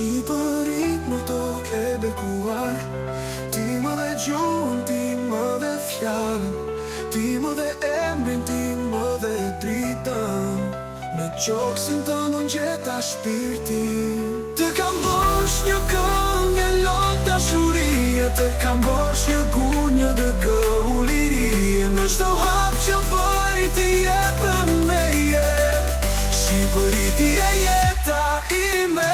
Shqipërit më to ke bekuar. Ti më dhe gjuhën, ti më dhe fjallën, ti më dhe emrin, ti më dhe dritën. Në qoksin të në gjeta shpirtin. Të kam bosh një këngë e lot dashurie, të kam bosh një gunjë dhe gëullirie. Në çdo hap që bëj ti jepën me jet, Shqipëri ti e jeta ime.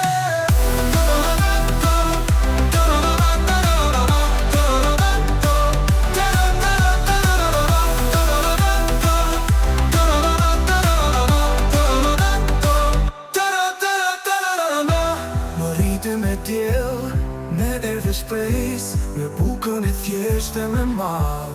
Me djel, me erdhe shpejs, me bukën e thjesht e me mal.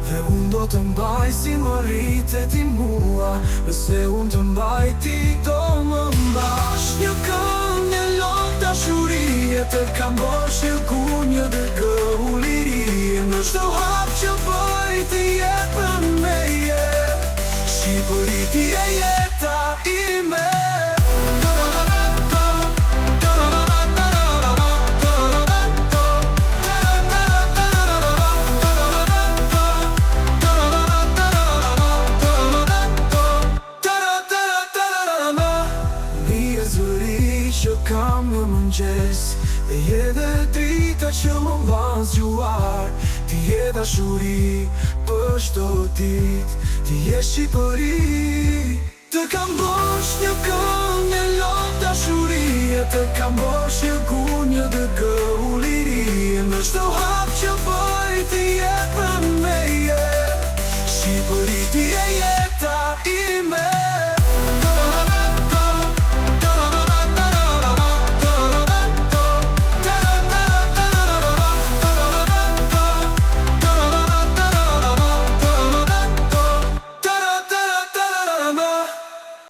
Dhe unë do të mbaj si më rritet ti mua, nëse unë të mbaj ti do më mbash. Një këngë e lot dashurie, të kam bosh një gunjë dhe gëullirie. Në çdo hap që bëj ti jepën me jet, Shqipëri ti e jeta ime. Që kam në mëngjes, e je dhe drita që më mban zgjuar. Ti je dashuri për çdo dit, ti je Shqipëri. Të kam bosh një këngë e lot dashurie, të kam bosh një gunjë dhe gëullirie. Në çdo hap që bëj ti jepën me jet, Shqipëri ti e jeta ime.